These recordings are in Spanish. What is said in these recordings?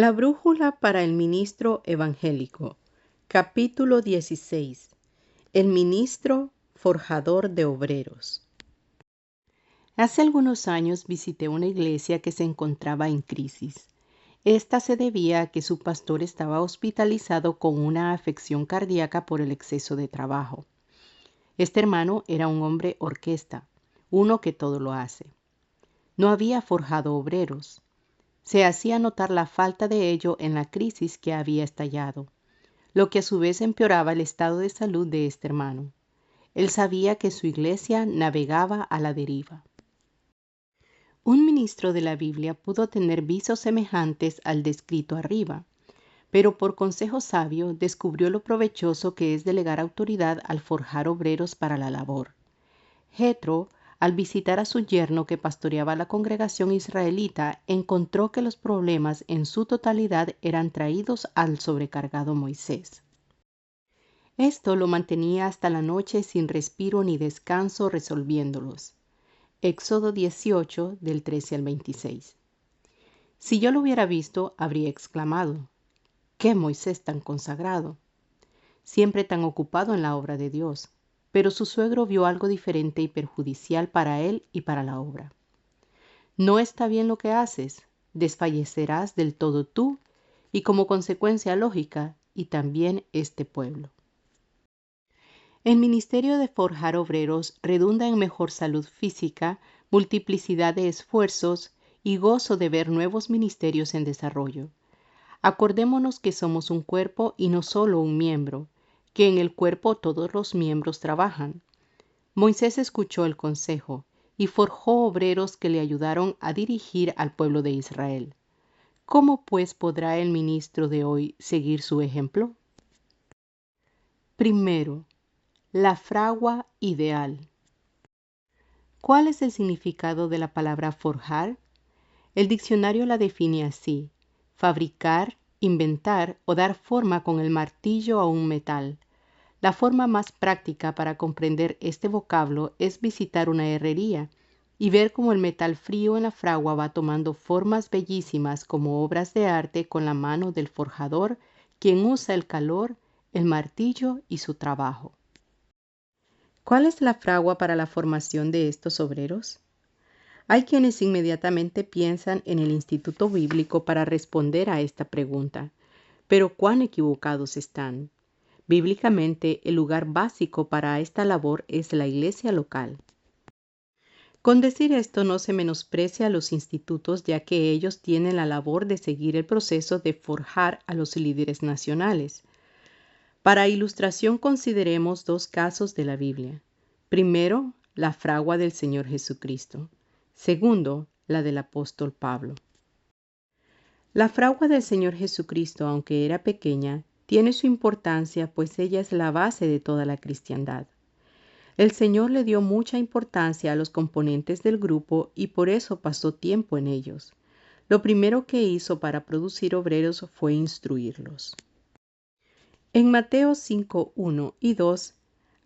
La brújula para el ministro evangélico. Capítulo 16. El ministro forjador de obreros. Hace algunos años visité una iglesia que se encontraba en crisis. Esta se debía a que su pastor estaba hospitalizado con una afección cardíaca por el exceso de trabajo. Este hermano era un hombre orquesta, uno que todo lo hace. No había forjado obreros. Se hacía notar la falta de ello en la crisis que había estallado, lo que a su vez empeoraba el estado de salud de este hermano. Él sabía que su iglesia navegaba a la deriva. Un ministro de la Biblia pudo tener visos semejantes al descrito arriba, pero por consejo sabio descubrió lo provechoso que es delegar autoridad al forjar obreros para la labor. Jetro, al visitar a su yerno que pastoreaba la congregación israelita, encontró que los problemas en su totalidad eran traídos al sobrecargado Moisés. Esto lo mantenía hasta la noche sin respiro ni descanso resolviéndolos. Éxodo 18, del 13 al 26. Si yo lo hubiera visto, habría exclamado: ¡qué Moisés tan consagrado! Siempre tan ocupado en la obra de Dios. Pero su suegro vio algo diferente y perjudicial para él y para la obra. No está bien lo que haces, desfallecerás del todo tú y como consecuencia lógica y también este pueblo. El ministerio de forjar obreros redunda en mejor salud física, multiplicidad de esfuerzos y gozo de ver nuevos ministerios en desarrollo. Acordémonos que somos un cuerpo y no solo un miembro, que en el cuerpo todos los miembros trabajan. Moisés escuchó el consejo y forjó obreros que le ayudaron a dirigir al pueblo de Israel. ¿Cómo pues podrá el ministro de hoy seguir su ejemplo? Primero, la fragua ideal. ¿Cuál es el significado de la palabra forjar? El diccionario la define así: fabricar, inventar o dar forma con el martillo a un metal. La forma más práctica para comprender este vocablo es visitar una herrería y ver cómo el metal frío en la fragua va tomando formas bellísimas como obras de arte con la mano del forjador, quien usa el calor, el martillo y su trabajo. ¿Cuál es la fragua para la formación de estos obreros? Hay quienes inmediatamente piensan en el Instituto Bíblico para responder a esta pregunta, pero cuán equivocados están. Bíblicamente, el lugar básico para esta labor es la iglesia local. Con decir esto no se menosprecia a los institutos, ya que ellos tienen la labor de seguir el proceso de forjar a los líderes nacionales. Para ilustración consideremos dos casos de la Biblia. Primero, la fragua del Señor Jesucristo. Segundo, la del apóstol Pablo. La fragua del Señor Jesucristo, aunque era pequeña, tiene su importancia, pues ella es la base de toda la cristiandad. El Señor le dio mucha importancia a los componentes del grupo y por eso pasó tiempo en ellos. Lo primero que hizo para producir obreros fue instruirlos. En Mateo 5, 1 y 2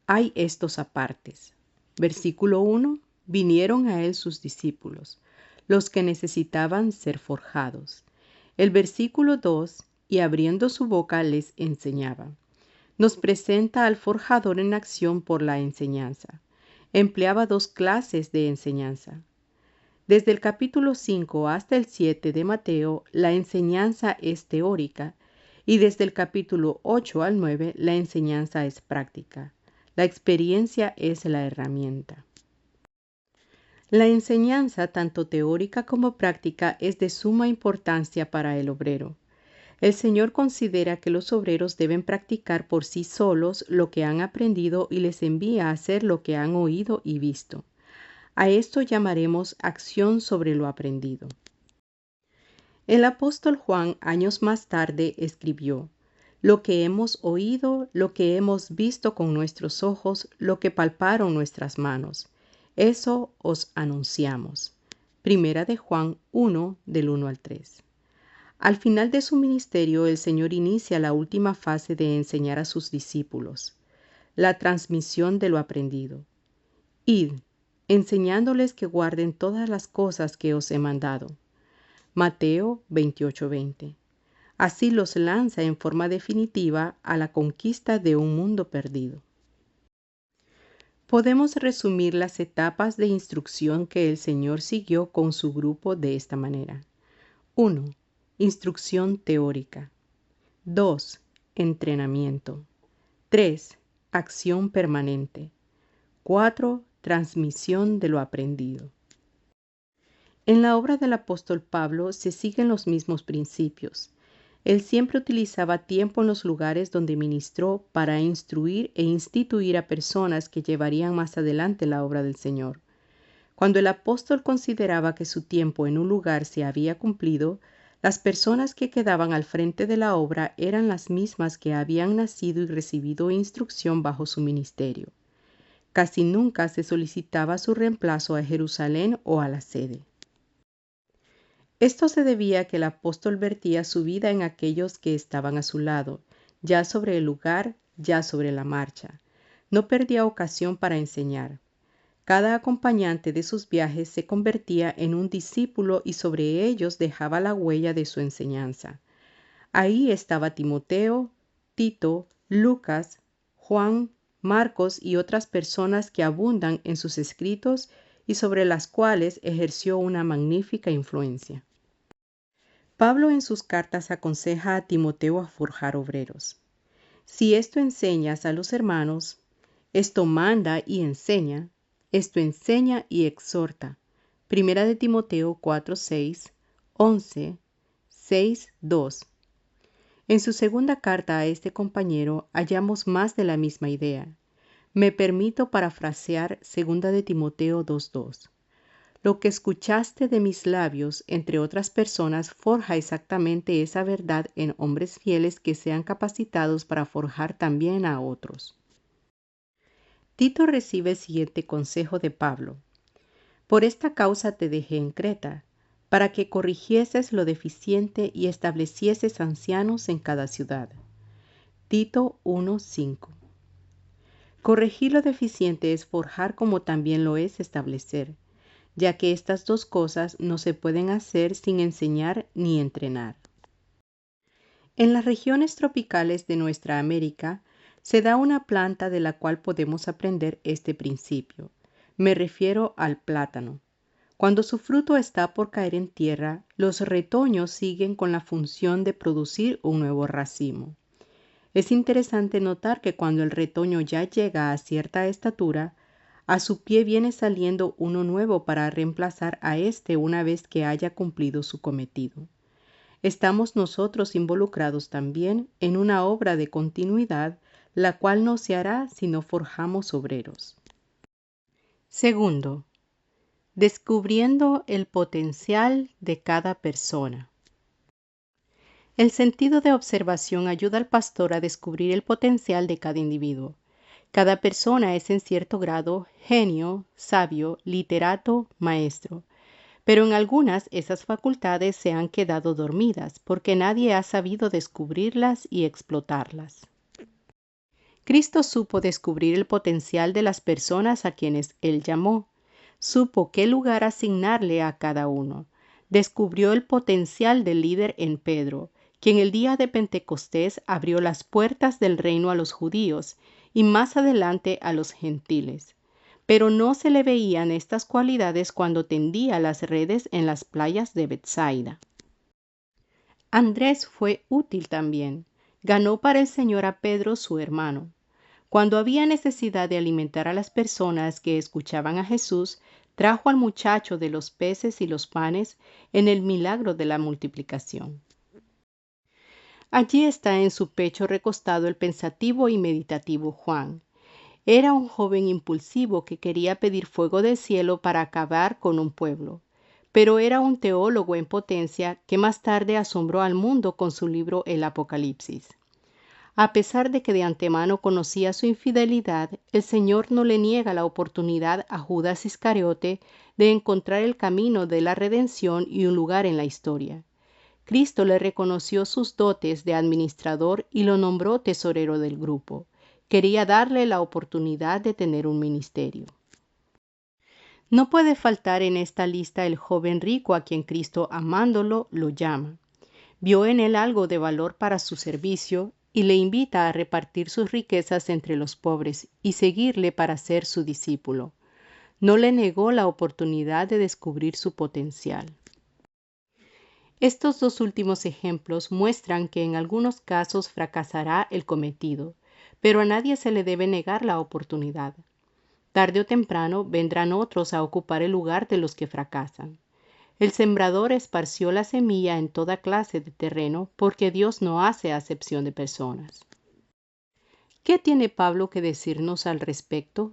hay estos apartes. Versículo 1: vinieron a él sus discípulos, los que necesitaban ser forjados. El versículo 2: y abriendo su boca les enseñaba. Nos presenta al forjador en acción por la enseñanza. Empleaba dos clases de enseñanza. Desde el capítulo 5 hasta el 7 de Mateo, la enseñanza es teórica, y desde el capítulo 8 al 9, la enseñanza es práctica. La experiencia es la herramienta. La enseñanza, tanto teórica como práctica, es de suma importancia para el obrero. El Señor considera que los obreros deben practicar por sí solos lo que han aprendido y les envía a hacer lo que han oído y visto. A esto llamaremos acción sobre lo aprendido. El apóstol Juan, años más tarde, escribió: lo que hemos oído, lo que hemos visto con nuestros ojos, lo que palparon nuestras manos, eso os anunciamos. Primera de Juan 1, del 1 al 3. Al final de su ministerio, el Señor inicia la última fase de enseñar a sus discípulos, la transmisión de lo aprendido. Id, enseñándoles que guarden todas las cosas que os he mandado. Mateo 28:20. Así los lanza en forma definitiva a la conquista de un mundo perdido. Podemos resumir las etapas de instrucción que el Señor siguió con su grupo de esta manera. 1. Instrucción teórica. 2. Entrenamiento. 3. Acción permanente. 4. Transmisión de lo aprendido. En la obra del apóstol Pablo se siguen los mismos principios. Él siempre utilizaba tiempo en los lugares donde ministró para instruir e instituir a personas que llevarían más adelante la obra del Señor. Cuando el apóstol consideraba que su tiempo en un lugar se había cumplido, las personas que quedaban al frente de la obra eran las mismas que habían nacido y recibido instrucción bajo su ministerio. Casi nunca se solicitaba su reemplazo a Jerusalén o a la sede. Esto se debía a que el apóstol vertía su vida en aquellos que estaban a su lado, ya sobre el lugar, ya sobre la marcha. No perdía ocasión para enseñar. Cada acompañante de sus viajes se convertía en un discípulo y sobre ellos dejaba la huella de su enseñanza. Ahí estaba Timoteo, Tito, Lucas, Juan, Marcos y otras personas que abundan en sus escritos y sobre las cuales ejerció una magnífica influencia. Pablo en sus cartas aconseja a Timoteo a forjar obreros. Si esto enseñas a los hermanos, esto manda y enseña, esto enseña y exhorta. Primera de Timoteo 4:6, 11, 6:2. En su segunda carta a este compañero hallamos más de la misma idea. Me permito parafrasear Segunda de Timoteo 2:2. Lo que escuchaste de mis labios, entre otras personas, forja exactamente esa verdad en hombres fieles que sean capacitados para forjar también a otros. Tito recibe el siguiente consejo de Pablo. Por esta causa te dejé en Creta, para que corrigieses lo deficiente y establecieses ancianos en cada ciudad. Tito 1:5. Corregir lo deficiente es forjar como también lo es establecer, ya que estas dos cosas no se pueden hacer sin enseñar ni entrenar. En las regiones tropicales de nuestra América se da una planta de la cual podemos aprender este principio. Me refiero al plátano. Cuando su fruto está por caer en tierra, los retoños siguen con la función de producir un nuevo racimo. Es interesante notar que cuando el retoño ya llega a cierta estatura, a su pie viene saliendo uno nuevo para reemplazar a este una vez que haya cumplido su cometido. Estamos nosotros involucrados también en una obra de continuidad, la cual no se hará si no forjamos obreros. Segundo, descubriendo el potencial de cada persona. El sentido de observación ayuda al pastor a descubrir el potencial de cada individuo. Cada persona es en cierto grado genio, sabio, literato, maestro. Pero en algunas esas facultades se han quedado dormidas porque nadie ha sabido descubrirlas y explotarlas. Cristo supo descubrir el potencial de las personas a quienes Él llamó. Supo qué lugar asignarle a cada uno. Descubrió el potencial del líder en Pedro, quien el día de Pentecostés abrió las puertas del reino a los judíos y más adelante a los gentiles. Pero no se le veían estas cualidades cuando tendía las redes en las playas de Betsaida. Andrés fue útil también. Ganó para el Señor a Pedro, su hermano. Cuando había necesidad de alimentar a las personas que escuchaban a Jesús, trajo al muchacho de los peces y los panes en el milagro de la multiplicación. Allí está en su pecho recostado el pensativo y meditativo Juan. Era un joven impulsivo que quería pedir fuego del cielo para acabar con un pueblo, pero era un teólogo en potencia que más tarde asombró al mundo con su libro El Apocalipsis. A pesar de que de antemano conocía su infidelidad, el Señor no le niega la oportunidad a Judas Iscariote de encontrar el camino de la redención y un lugar en la historia. Cristo le reconoció sus dotes de administrador y lo nombró tesorero del grupo. Quería darle la oportunidad de tener un ministerio. No puede faltar en esta lista el joven rico a quien Cristo, amándolo, lo llama. vio en él algo de valor para su servicio y le invita a repartir sus riquezas entre los pobres y seguirle para ser su discípulo. No le negó la oportunidad de descubrir su potencial. Estos dos últimos ejemplos muestran que en algunos casos fracasará el cometido, pero a nadie se le debe negar la oportunidad. Tarde o temprano vendrán otros a ocupar el lugar de los que fracasan. El sembrador esparció la semilla en toda clase de terreno porque Dios no hace acepción de personas. ¿Qué tiene Pablo que decirnos al respecto?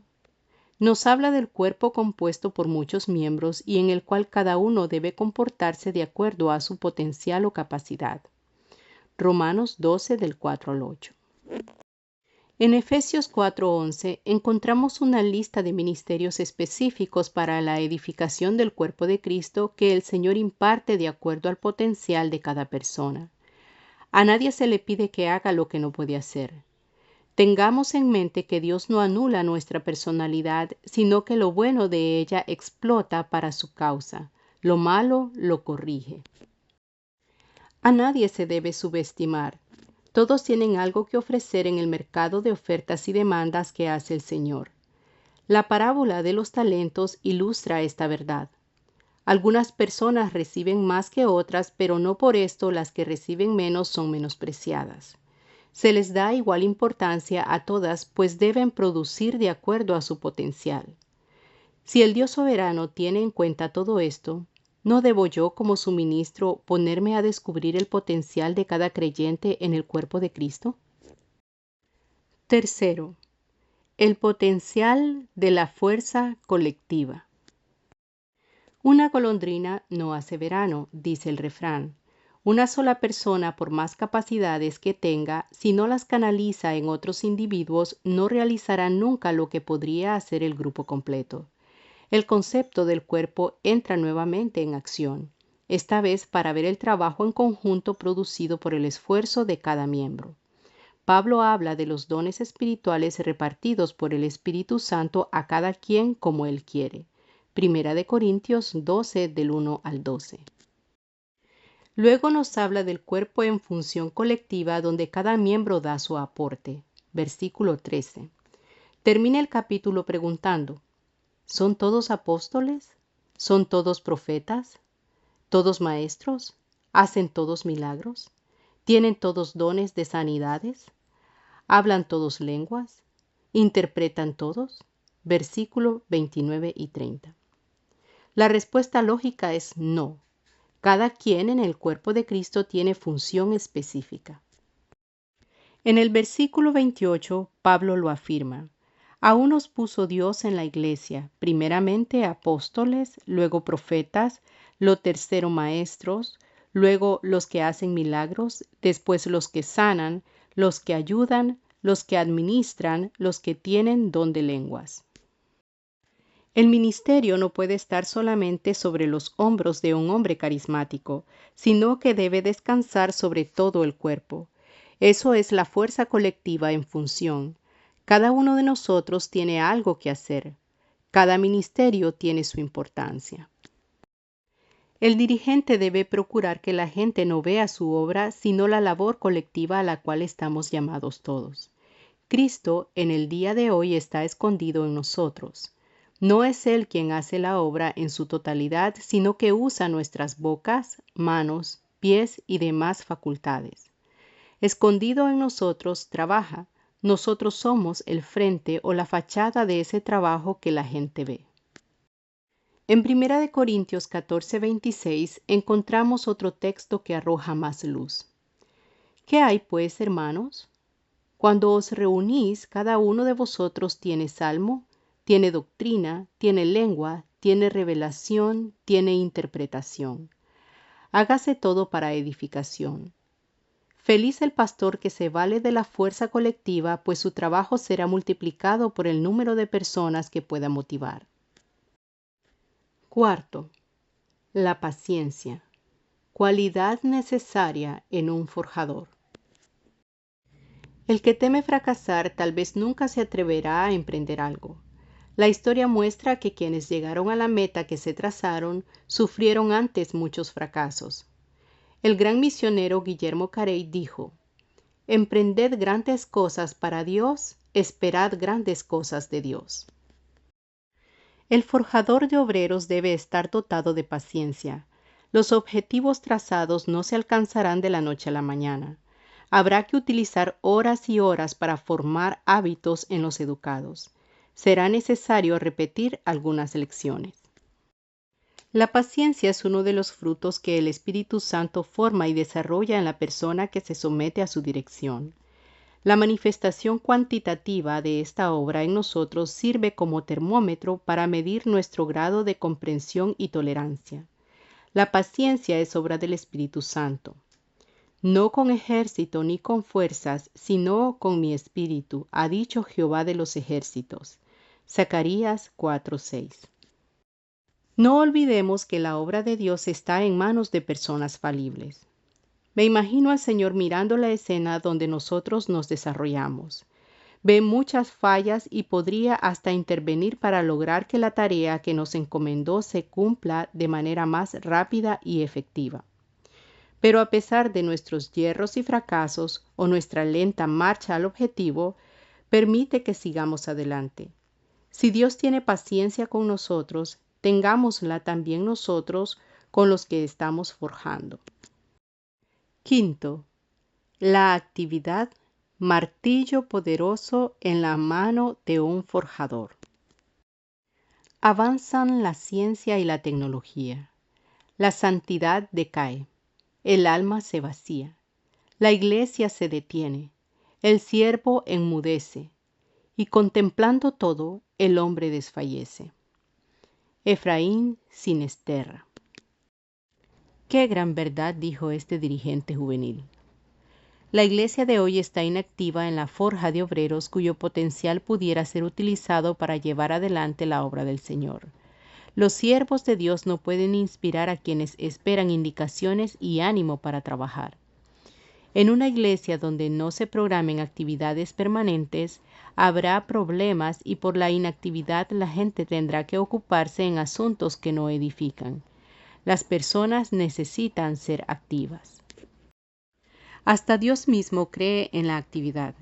Nos habla del cuerpo compuesto por muchos miembros y en el cual cada uno debe comportarse de acuerdo a su potencial o capacidad. Romanos 12 del 4 al 8. En Efesios 4:11 encontramos una lista de ministerios específicos para la edificación del cuerpo de Cristo que el Señor imparte de acuerdo al potencial de cada persona. A nadie se le pide que haga lo que no puede hacer. Tengamos en mente que Dios no anula nuestra personalidad, sino que lo bueno de ella explota para su causa, lo malo lo corrige. A nadie se debe subestimar. Todos tienen algo que ofrecer en el mercado de ofertas y demandas que hace el Señor. La parábola de los talentos ilustra esta verdad. Algunas personas reciben más que otras, pero no por esto las que reciben menos son menospreciadas. Se les da igual importancia a todas, pues deben producir de acuerdo a su potencial. Si el Dios soberano tiene en cuenta todo esto, ¿no debo yo, como su ministro, ponerme a descubrir el potencial de cada creyente en el cuerpo de Cristo? Tercero, el potencial de la fuerza colectiva. Una golondrina no hace verano, dice el refrán. Una sola persona, por más capacidades que tenga, si no las canaliza en otros individuos, no realizará nunca lo que podría hacer el grupo completo. El concepto del cuerpo entra nuevamente en acción, esta vez para ver el trabajo en conjunto producido por el esfuerzo de cada miembro. Pablo habla de los dones espirituales repartidos por el Espíritu Santo a cada quien como él quiere. Primera de Corintios 12 del 1 al 12. Luego nos habla del cuerpo en función colectiva donde cada miembro da su aporte. Versículo 13. Termina el capítulo preguntando: ¿son todos apóstoles? ¿Son todos profetas? ¿Todos maestros? ¿Hacen todos milagros? ¿Tienen todos dones de sanidades? ¿Hablan todos lenguas? ¿Interpretan todos? Versículo 29 y 30. La respuesta lógica es no. Cada quien en el cuerpo de Cristo tiene función específica. En el versículo 28, Pablo lo afirma. A unos puso Dios en la iglesia, primeramente apóstoles, luego profetas, lo tercero maestros, luego los que hacen milagros, después los que sanan, los que ayudan, los que administran, los que tienen don de lenguas. El ministerio no puede estar solamente sobre los hombros de un hombre carismático, sino que debe descansar sobre todo el cuerpo. Eso es la fuerza colectiva en función. Cada uno de nosotros tiene algo que hacer. Cada ministerio tiene su importancia. El dirigente debe procurar que la gente no vea su obra, sino la labor colectiva a la cual estamos llamados todos. Cristo en el día de hoy está escondido en nosotros. No es Él quien hace la obra en su totalidad, sino que usa nuestras bocas, manos, pies y demás facultades. Escondido en nosotros trabaja. Nosotros somos el frente o la fachada de ese trabajo que la gente ve. En 1 Corintios 14:26 encontramos otro texto que arroja más luz. ¿Qué hay pues, hermanos? Cuando os reunís, cada uno de vosotros tiene salmo, tiene doctrina, tiene lengua, tiene revelación, tiene interpretación. Hágase todo para edificación. Feliz el pastor que se vale de la fuerza colectiva, pues su trabajo será multiplicado por el número de personas que pueda motivar. Cuarto, la paciencia, cualidad necesaria en un forjador. El que teme fracasar tal vez nunca se atreverá a emprender algo. La historia muestra que quienes llegaron a la meta que se trazaron sufrieron antes muchos fracasos. El gran misionero Guillermo Carey dijo: «Emprended grandes cosas para Dios, esperad grandes cosas de Dios». El forjador de obreros debe estar dotado de paciencia. Los objetivos trazados no se alcanzarán de la noche a la mañana. Habrá que utilizar horas y horas para formar hábitos en los educados. Será necesario repetir algunas lecciones. La paciencia es uno de los frutos que el Espíritu Santo forma y desarrolla en la persona que se somete a su dirección. La manifestación cuantitativa de esta obra en nosotros sirve como termómetro para medir nuestro grado de comprensión y tolerancia. La paciencia es obra del Espíritu Santo. No con ejército ni con fuerzas, sino con mi espíritu, ha dicho Jehová de los ejércitos. Zacarías 4:6. No olvidemos que la obra de Dios está en manos de personas falibles. Me imagino al Señor mirando la escena donde nosotros nos desarrollamos. Ve muchas fallas y podría hasta intervenir para lograr que la tarea que nos encomendó se cumpla de manera más rápida y efectiva. Pero a pesar de nuestros yerros y fracasos o nuestra lenta marcha al objetivo, permite que sigamos adelante. Si Dios tiene paciencia con nosotros, tengámosla también nosotros con los que estamos forjando. Quinto, la actividad, martillo poderoso en la mano de un forjador. Avanzan la ciencia y la tecnología. La santidad decae. El alma se vacía. La iglesia se detiene. El siervo enmudece. Y contemplando todo, el hombre desfallece. Efraín Sinisterra. Qué gran verdad dijo este dirigente juvenil. La iglesia de hoy está inactiva en la forja de obreros cuyo potencial pudiera ser utilizado para llevar adelante la obra del Señor. Los siervos de Dios no pueden inspirar a quienes esperan indicaciones y ánimo para trabajar. En una iglesia donde no se programen actividades permanentes, habrá problemas y por la inactividad la gente tendrá que ocuparse en asuntos que no edifican. Las personas necesitan ser activas. Hasta Dios mismo cree en la actividad.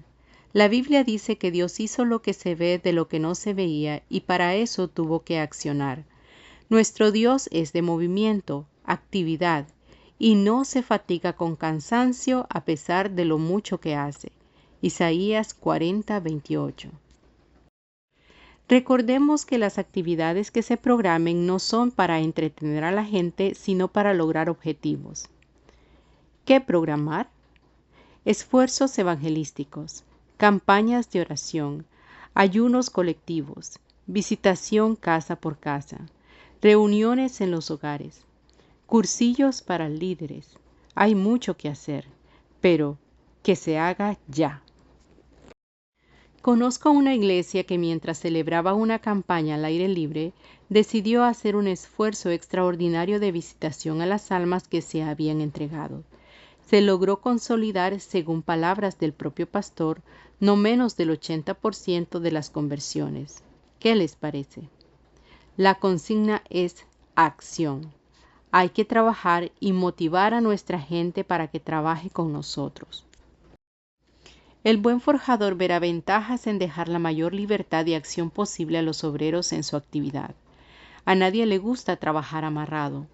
La Biblia dice que Dios hizo lo que se ve de lo que no se veía y para eso tuvo que accionar. Nuestro Dios es de movimiento, actividad, y no se fatiga con cansancio a pesar de lo mucho que hace. Isaías 40:28. Recordemos que las actividades que se programen no son para entretener a la gente, sino para lograr objetivos. ¿Qué programar? Esfuerzos evangelísticos, campañas de oración, ayunos colectivos, visitación casa por casa, reuniones en los hogares, cursillos para líderes. Hay mucho que hacer, pero que se haga ya. Conozco una iglesia que mientras celebraba una campaña al aire libre, decidió hacer un esfuerzo extraordinario de visitación a las almas que se habían entregado. Se logró consolidar, según palabras del propio pastor, no menos del 80% de las conversiones. ¿Qué les parece? La consigna es acción. Hay que trabajar y motivar a nuestra gente para que trabaje con nosotros. El buen forjador verá ventajas en dejar la mayor libertad de acción posible a los obreros en su actividad. A nadie le gusta trabajar amarrado.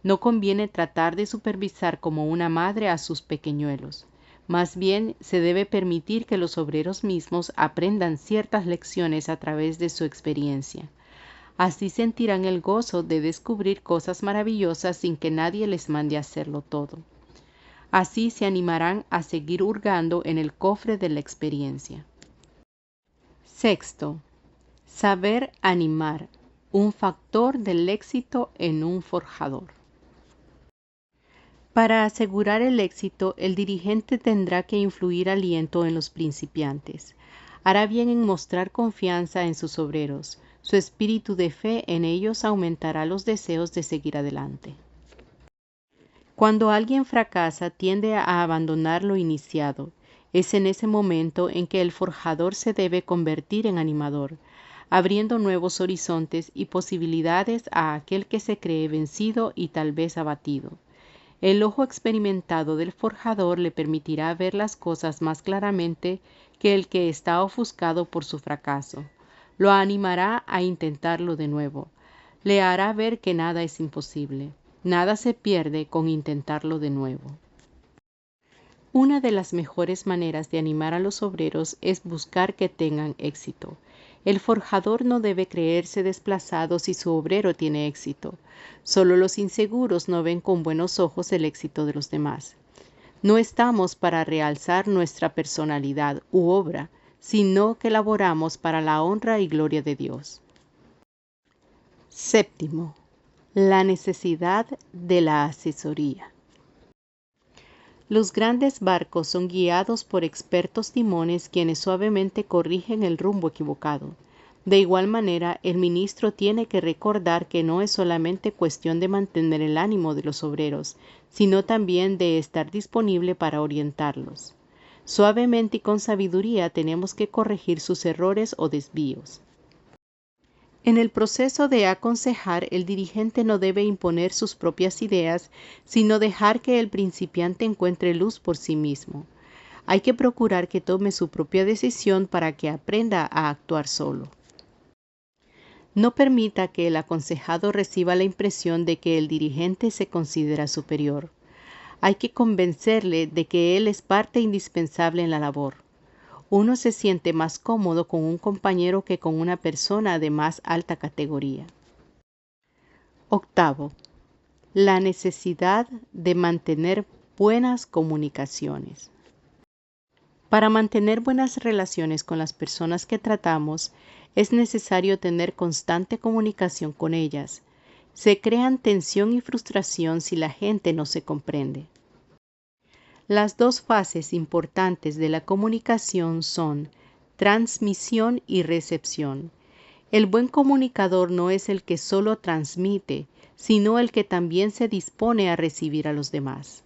No conviene tratar de supervisar como una madre a sus pequeñuelos. Más bien, se debe permitir que los obreros mismos aprendan ciertas lecciones a través de su experiencia. Así sentirán el gozo de descubrir cosas maravillosas sin que nadie les mande a hacerlo todo. Así se animarán a seguir hurgando en el cofre de la experiencia. Sexto, saber animar, un factor del éxito en un forjador. Para asegurar el éxito, el dirigente tendrá que influir aliento en los principiantes. Hará bien en mostrar confianza en sus obreros. Su espíritu de fe en ellos aumentará los deseos de seguir adelante. Cuando alguien fracasa, tiende a abandonar lo iniciado. Es en ese momento en que el forjador se debe convertir en animador, abriendo nuevos horizontes y posibilidades a aquel que se cree vencido y tal vez abatido. El ojo experimentado del forjador le permitirá ver las cosas más claramente que el que está ofuscado por su fracaso. Lo animará a intentarlo de nuevo. Le hará ver que nada es imposible. Nada se pierde con intentarlo de nuevo. Una de las mejores maneras de animar a los obreros es buscar que tengan éxito. El forjador no debe creerse desplazado si su obrero tiene éxito. Solo los inseguros no ven con buenos ojos el éxito de los demás. No estamos para realzar nuestra personalidad u obra, sino que laboramos para la honra y gloria de Dios. Séptimo, la necesidad de la asesoría. Los grandes barcos son guiados por expertos timones quienes suavemente corrigen el rumbo equivocado. De igual manera, el ministro tiene que recordar que no es solamente cuestión de mantener el ánimo de los obreros, sino también de estar disponible para orientarlos. Suavemente y con sabiduría tenemos que corregir sus errores o desvíos. En el proceso de aconsejar, el dirigente no debe imponer sus propias ideas, sino dejar que el principiante encuentre luz por sí mismo. Hay que procurar que tome su propia decisión para que aprenda a actuar solo. No permita que el aconsejado reciba la impresión de que el dirigente se considera superior. Hay que convencerle de que él es parte indispensable en la labor. Uno se siente más cómodo con un compañero que con una persona de más alta categoría. Octavo, la necesidad de mantener buenas comunicaciones. Para mantener buenas relaciones con las personas que tratamos, es necesario tener constante comunicación con ellas. Se crean tensión y frustración si la gente no se comprende. Las dos fases importantes de la comunicación son transmisión y recepción. El buen comunicador no es el que solo transmite, sino el que también se dispone a recibir a los demás.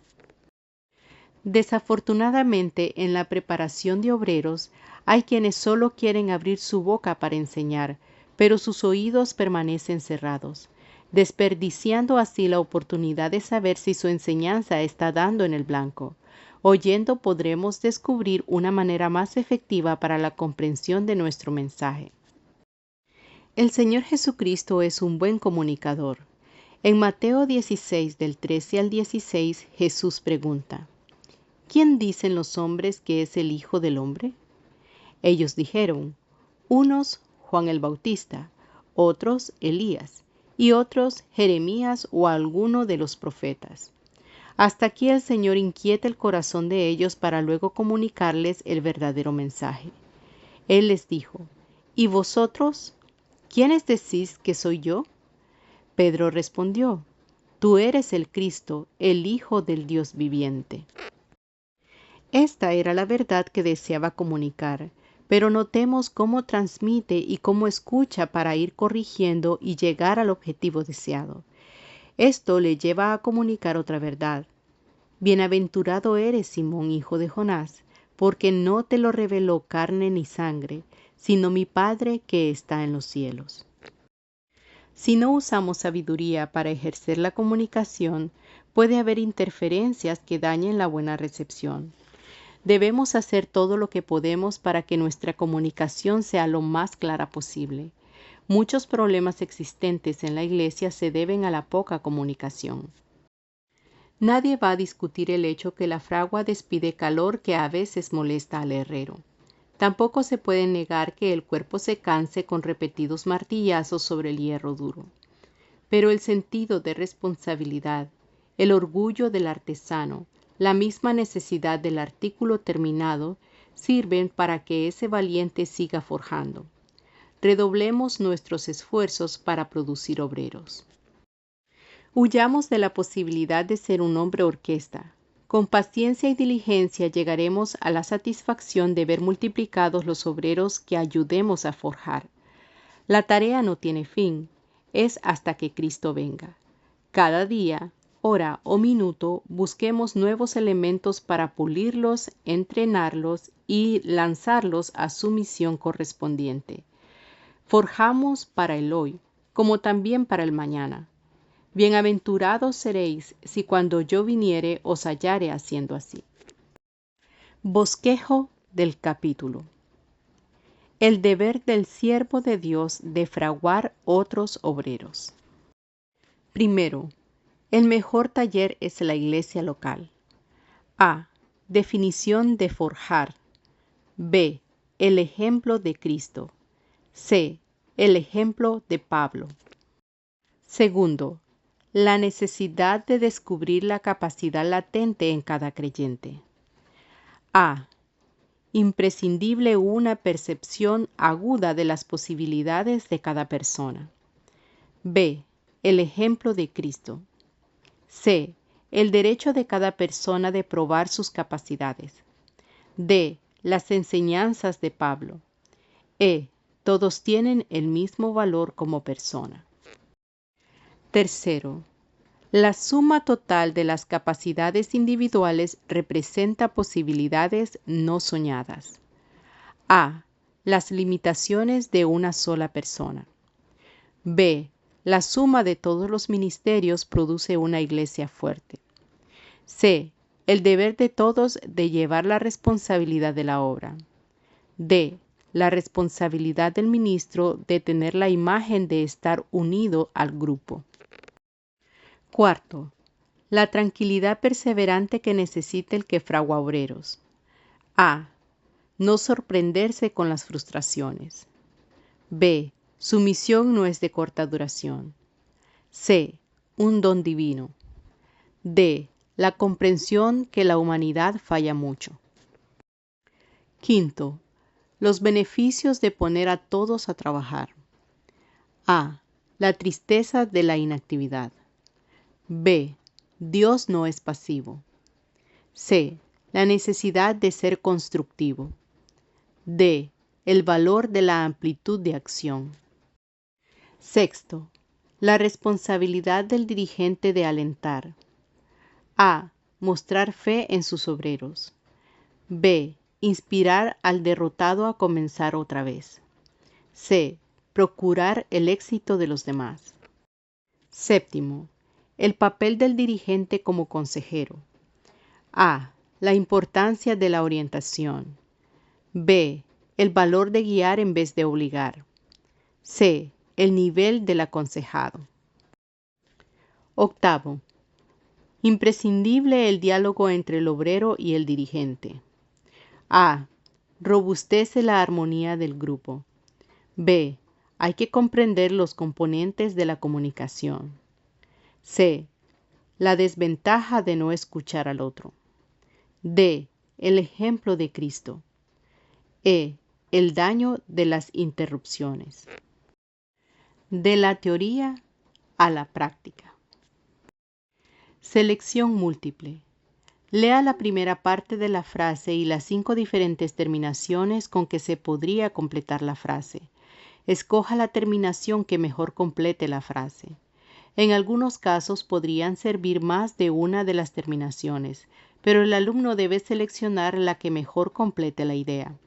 Desafortunadamente, en la preparación de obreros, hay quienes solo quieren abrir su boca para enseñar, pero sus oídos permanecen cerrados, desperdiciando así la oportunidad de saber si su enseñanza está dando en el blanco. Oyendo podremos descubrir una manera más efectiva para la comprensión de nuestro mensaje. El Señor Jesucristo es un buen comunicador. En Mateo 16, del 13 al 16, Jesús pregunta: ¿Quién dicen los hombres que es el Hijo del Hombre? Ellos dijeron: unos Juan el Bautista, otros Elías, y otros Jeremías o alguno de los profetas. Hasta aquí el Señor inquieta el corazón de ellos para luego comunicarles el verdadero mensaje. Él les dijo: ¿Y vosotros? ¿Quiénes decís que soy yo? Pedro respondió: Tú eres el Cristo, el Hijo del Dios viviente. Esta era la verdad que deseaba comunicar, pero notemos cómo transmite y cómo escucha para ir corrigiendo y llegar al objetivo deseado. Esto le lleva a comunicar otra verdad. Bienaventurado eres, Simón, hijo de Jonás, porque no te lo reveló carne ni sangre, sino mi Padre que está en los cielos. Si no usamos sabiduría para ejercer la comunicación, puede haber interferencias que dañen la buena recepción. Debemos hacer todo lo que podemos para que nuestra comunicación sea lo más clara posible. Muchos problemas existentes en la iglesia se deben a la poca comunicación. Nadie va a discutir el hecho que la fragua despide calor que a veces molesta al herrero. Tampoco se puede negar que el cuerpo se canse con repetidos martillazos sobre el hierro duro. Pero el sentido de responsabilidad, el orgullo del artesano, la misma necesidad del artículo terminado, sirven para que ese valiente siga forjando. Redoblemos nuestros esfuerzos para producir obreros. Huyamos de la posibilidad de ser un hombre orquesta. Con paciencia y diligencia llegaremos a la satisfacción de ver multiplicados los obreros que ayudemos a forjar. La tarea no tiene fin, es hasta que Cristo venga. Cada día, hora o minuto, busquemos nuevos elementos para pulirlos, entrenarlos y lanzarlos a su misión correspondiente. Forjamos para el hoy, como también para el mañana. Bienaventurados seréis si cuando yo viniere os hallare haciendo así. Bosquejo del capítulo. El deber del siervo de Dios de fraguar otros obreros. Primero, el mejor taller es la iglesia local. A. Definición de forjar. B. El ejemplo de Cristo. C. El ejemplo de Pablo. Segundo, la necesidad de descubrir la capacidad latente en cada creyente. A. Imprescindible una percepción aguda de las posibilidades de cada persona. B. El ejemplo de Cristo. C. El derecho de cada persona de probar sus capacidades. D. Las enseñanzas de Pablo. E. Todos tienen el mismo valor como persona. Tercero, la suma total de las capacidades individuales representa posibilidades no soñadas. A. Las limitaciones de una sola persona. B. La suma de todos los ministerios produce una iglesia fuerte. C. El deber de todos de llevar la responsabilidad de la obra. D. La responsabilidad del ministro de tener la imagen de estar unido al grupo. Cuarto, la tranquilidad perseverante que necesita el que fragua obreros. A. No sorprenderse con las frustraciones. B. Su misión no es de corta duración. C. Un don divino. D. La comprensión que la humanidad falla mucho. Quinto, los beneficios de poner a todos a trabajar. A. La tristeza de la inactividad. B. Dios no es pasivo. C. La necesidad de ser constructivo. D. El valor de la amplitud de acción. Sexto, la responsabilidad del dirigente de alentar. A. Mostrar fe en sus obreros. B. Inspirar al derrotado a comenzar otra vez. C. Procurar el éxito de los demás. Séptimo, el papel del dirigente como consejero. A. La importancia de la orientación. B. El valor de guiar en vez de obligar. C. El nivel del aconsejado. Octavo, imprescindible el diálogo entre el obrero y el dirigente. A. Robustece la armonía del grupo. B. Hay que comprender los componentes de la comunicación. C. La desventaja de no escuchar al otro. D. El ejemplo de Cristo. E. El daño de las interrupciones. De la teoría a la práctica. Selección múltiple. Lea la primera parte de la frase y las 5 diferentes terminaciones con que se podría completar la frase. Escoja la terminación que mejor complete la frase. En algunos casos podrían servir más de una de las terminaciones, pero el alumno debe seleccionar la que mejor complete la idea.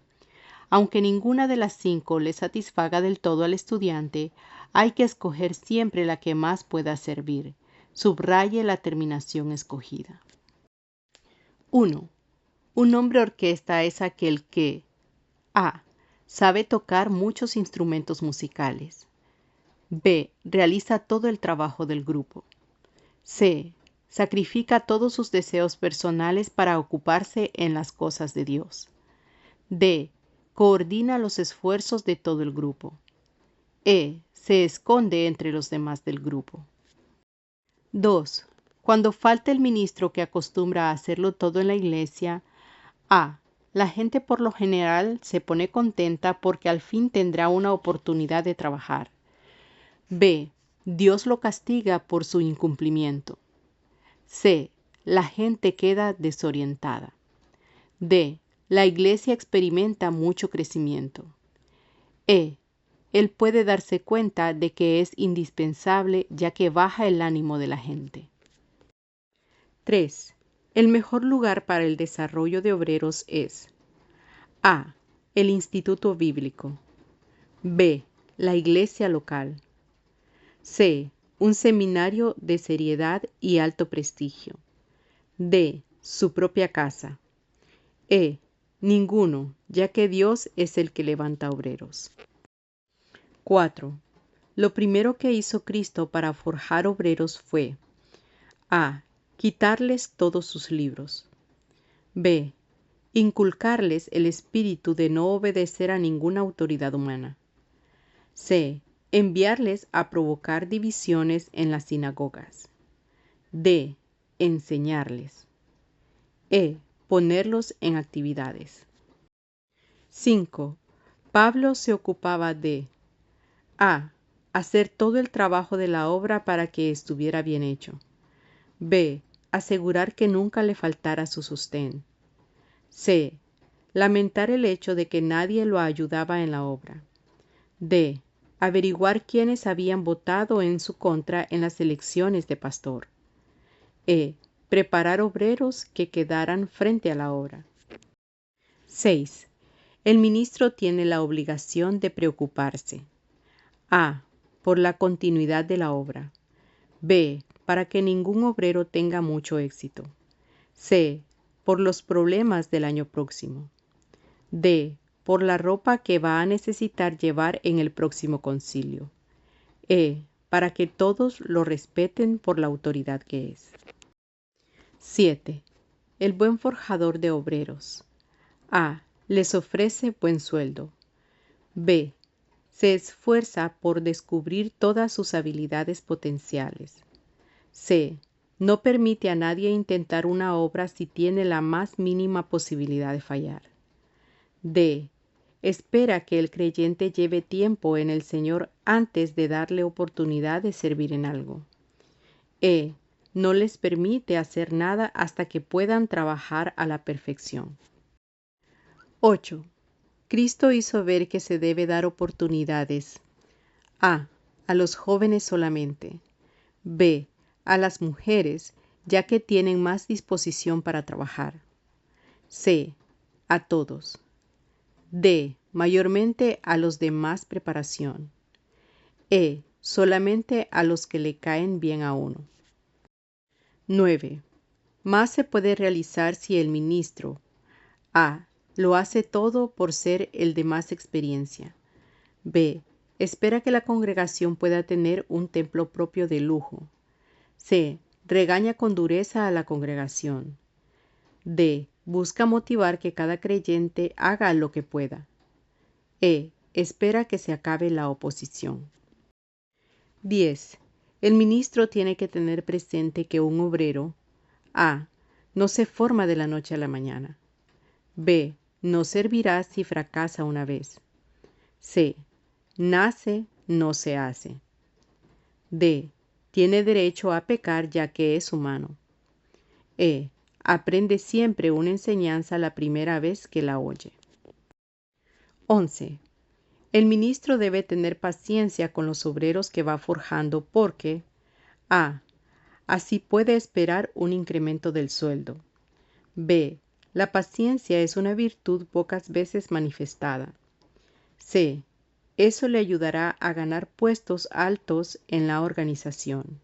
Aunque ninguna de las 5 le satisfaga del todo al estudiante, hay que escoger siempre la que más pueda servir. Subraye la terminación escogida. 1. Un hombre orquesta es aquel que A. Sabe tocar muchos instrumentos musicales. B. Realiza todo el trabajo del grupo. C. Sacrifica todos sus deseos personales para ocuparse en las cosas de Dios. D. Coordina los esfuerzos de todo el grupo. E. Se esconde entre los demás del grupo. 2. Cuando falta el ministro que acostumbra a hacerlo todo en la iglesia, A. La gente por lo general se pone contenta porque al fin tendrá una oportunidad de trabajar. B. Dios lo castiga por su incumplimiento. C. La gente queda desorientada. D. La iglesia experimenta mucho crecimiento. E. Él puede darse cuenta de que es indispensable ya que baja el ánimo de la gente. 3. El mejor lugar para el desarrollo de obreros es A. El Instituto Bíblico. B. La iglesia local. C. un seminario de seriedad y alto prestigio. D. Su propia casa. E. Ninguno, ya que Dios es el que levanta obreros. 4. Lo primero que hizo Cristo para forjar obreros fue: A. Quitarles todos sus libros. B. Inculcarles el espíritu de no obedecer a ninguna autoridad humana. C. Enviarles a provocar divisiones en las sinagogas. D. Enseñarles. E. Ponerlos en actividades. 5. Pablo se ocupaba de: A. Hacer todo el trabajo de la obra para que estuviera bien hecho. B. Asegurar que nunca le faltara su sostén. C. Lamentar el hecho de que nadie lo ayudaba en la obra. D. Averiguar quiénes habían votado en su contra en las elecciones de pastor. E. Preparar obreros que quedaran frente a la obra. 6. El ministro tiene la obligación de preocuparse: A. Por la continuidad de la obra. B. Para que ningún obrero tenga mucho éxito. C. Por los problemas del año próximo. D. Por la ropa que va a necesitar llevar en el próximo concilio. E. Para que todos lo respeten por la autoridad que es. 7. El buen forjador de obreros: A. Les ofrece buen sueldo. B. Se esfuerza por descubrir todas sus habilidades potenciales. C. No permite a nadie intentar una obra si tiene la más mínima posibilidad de fallar. D. Espera que el creyente lleve tiempo en el Señor antes de darle oportunidad de servir en algo. E. No les permite hacer nada hasta que puedan trabajar a la perfección. 8. Cristo hizo ver que se debe dar oportunidades: A. A los jóvenes solamente. B. A las mujeres, ya que tienen más disposición para trabajar. C. A todos. D. Mayormente a los de más preparación. E. Solamente a los que le caen bien a uno. 9. Más se puede realizar si el ministro: A. Lo hace todo por ser el de más experiencia. B. Espera que la congregación pueda tener un templo propio de lujo. C. Regaña con dureza a la congregación. D. Busca motivar que cada creyente haga lo que pueda. E. Espera que se acabe la oposición. 10. El ministro tiene que tener presente que un obrero: A. No se forma de la noche a la mañana. B. No servirá si fracasa una vez. C. Nace, no se hace. D. Tiene derecho a pecar ya que es humano. E. Aprende siempre una enseñanza la primera vez que la oye. 11. El ministro debe tener paciencia con los obreros que va forjando porque: A. Así puede esperar un incremento del sueldo. B. La paciencia es una virtud pocas veces manifestada. C. Eso le ayudará a ganar puestos altos en la organización.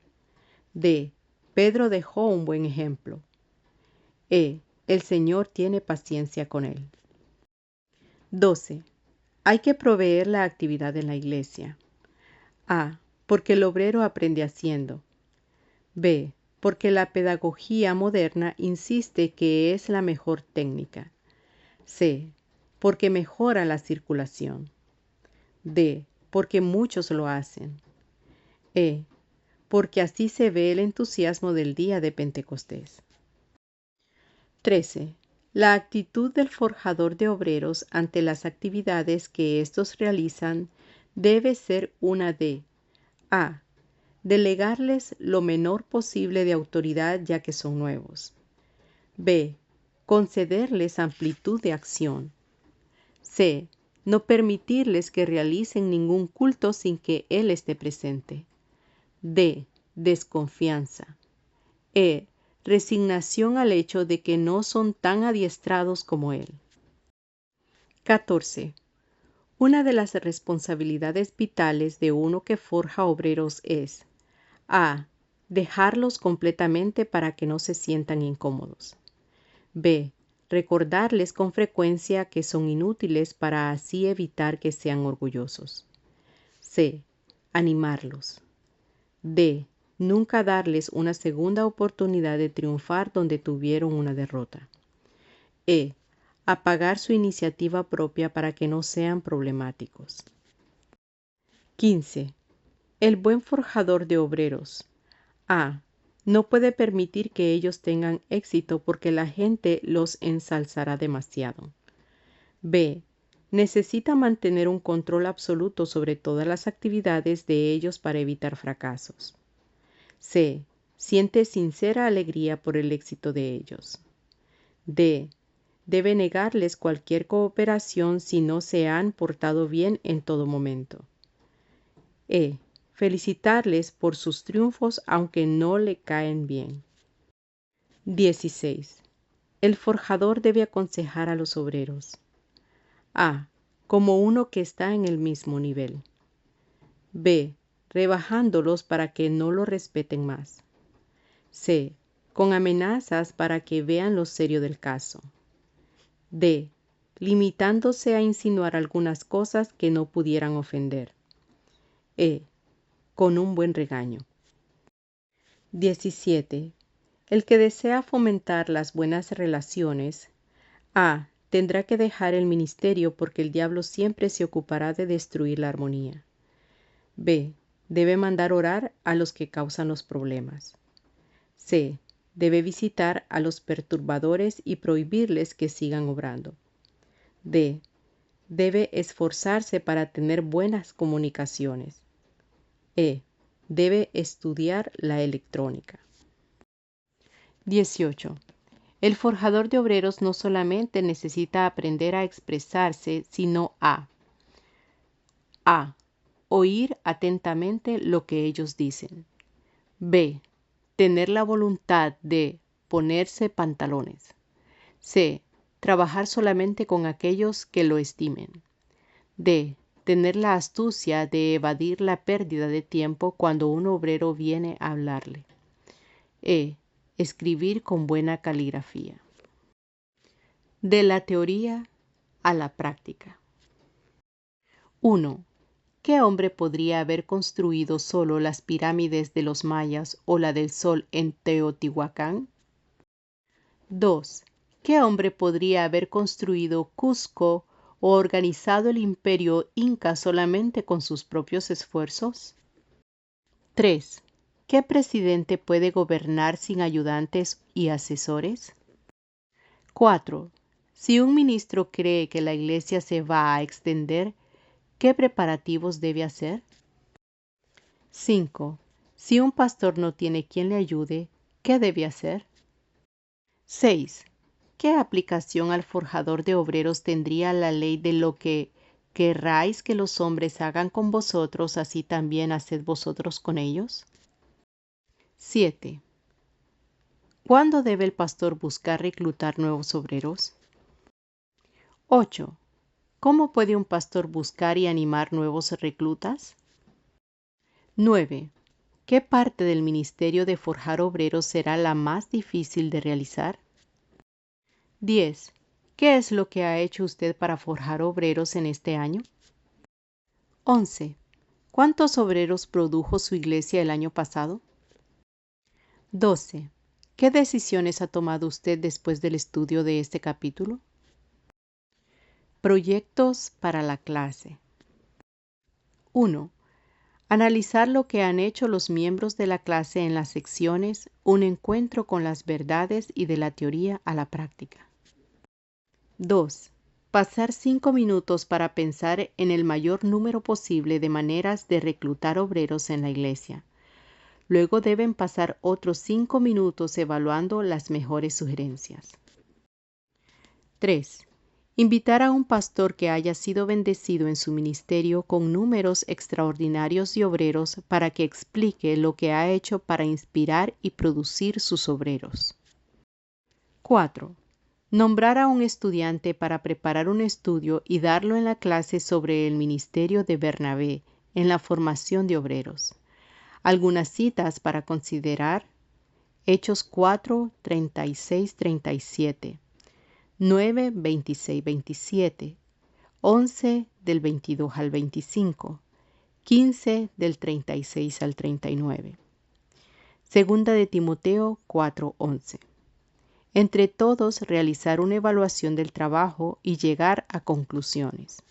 D. Pedro dejó un buen ejemplo. E. El Señor tiene paciencia con él. 12. Hay que proveer la actividad en la iglesia. A. Porque el obrero aprende haciendo. B. Porque la pedagogía moderna insiste que es la mejor técnica. C. Porque mejora la circulación. D. Porque muchos lo hacen. E. Porque así se ve el entusiasmo del día de Pentecostés. 13. La actitud del forjador de obreros ante las actividades que éstos realizan debe ser una de: A. Delegarles lo menor posible de autoridad ya que son nuevos. B. Concederles amplitud de acción. C. No permitirles que realicen ningún culto sin que Él esté presente. D. Desconfianza. E. Resignación al hecho de que no son tan adiestrados como Él. 14. Una de las responsabilidades vitales de uno que forja obreros es: A. Dejarlos completamente para que no se sientan incómodos. B. Recordarles con frecuencia que son inútiles para así evitar que sean orgullosos. C. Animarlos. D. Nunca darles una segunda oportunidad de triunfar donde tuvieron una derrota. E. Apagar su iniciativa propia para que no sean problemáticos. 15. El buen forjador de obreros. A. No puede permitir que ellos tengan éxito porque la gente los ensalzará demasiado. B. Necesita mantener un control absoluto sobre todas las actividades de ellos para evitar fracasos. C. Siente sincera alegría por el éxito de ellos. D. Debe negarles cualquier cooperación si no se han portado bien en todo momento. E. Felicitarles por sus triunfos aunque no le caen bien. 16. El forjador debe aconsejar a los obreros. A. Como uno que está en el mismo nivel. B. Rebajándolos para que no lo respeten más. C. Con amenazas para que vean lo serio del caso. D. Limitándose a insinuar algunas cosas que no pudieran ofender. E. Con un buen regaño. 17. El que desea fomentar las buenas relaciones. A. Tendrá que dejar el ministerio porque el diablo siempre se ocupará de destruir la armonía. B. Debe mandar orar a los que causan los problemas. C. Debe visitar a los perturbadores y prohibirles que sigan obrando. D. Debe esforzarse para tener buenas comunicaciones. E. Debe estudiar la electrónica. 18. El forjador de obreros no solamente necesita aprender a expresarse, sino a oír atentamente lo que ellos dicen. B. Tener la voluntad de ponerse pantalones. C. Trabajar solamente con aquellos que lo estimen. D. Tener la astucia de evadir la pérdida de tiempo cuando un obrero viene a hablarle. E. Escribir con buena caligrafía. De la teoría a la práctica. 1. ¿Qué hombre podría haber construido solo las pirámides de los mayas o la del Sol en Teotihuacán? 2. ¿Qué hombre podría haber construido Cusco o organizado el imperio inca solamente con sus propios esfuerzos? 3. ¿Qué presidente puede gobernar sin ayudantes y asesores? 4. Si un ministro cree que la iglesia se va a extender, ¿qué preparativos debe hacer? 5. Si un pastor no tiene quien le ayude, ¿qué debe hacer? 6. ¿Qué aplicación al forjador de obreros tendría la ley de lo que querráis que los hombres hagan con vosotros, así también haced vosotros con ellos? 7. ¿Cuándo debe el pastor buscar reclutar nuevos obreros? 8. ¿Cómo puede un pastor buscar y animar nuevos reclutas? 9. ¿Qué parte del ministerio de forjar obreros será la más difícil de realizar? 10. ¿Qué es lo que ha hecho usted para forjar obreros en este año? 11. ¿Cuántos obreros produjo su iglesia el año pasado? 12. ¿Qué decisiones ha tomado usted después del estudio de este capítulo? Proyectos para la clase. 1. Analizar lo que han hecho los miembros de la clase en las secciones, un encuentro con las verdades y de la teoría a la práctica. 2. Pasar 5 minutos para pensar en el mayor número posible de maneras de reclutar obreros en la iglesia. Luego deben pasar otros 5 minutos evaluando las mejores sugerencias. 3. Invitar a un pastor que haya sido bendecido en su ministerio con números extraordinarios de obreros para que explique lo que ha hecho para inspirar y producir sus obreros. 4. Nombrar a un estudiante para preparar un estudio y darlo en la clase sobre el ministerio de Bernabé en la formación de obreros. Algunas citas para considerar: Hechos 4, 36, 37, 9, 26, 27, 11 del 22 al 25, 15 del 36 al 39. Segunda de Timoteo 4, 11. Entre todos realizar una evaluación del trabajo y llegar a conclusiones.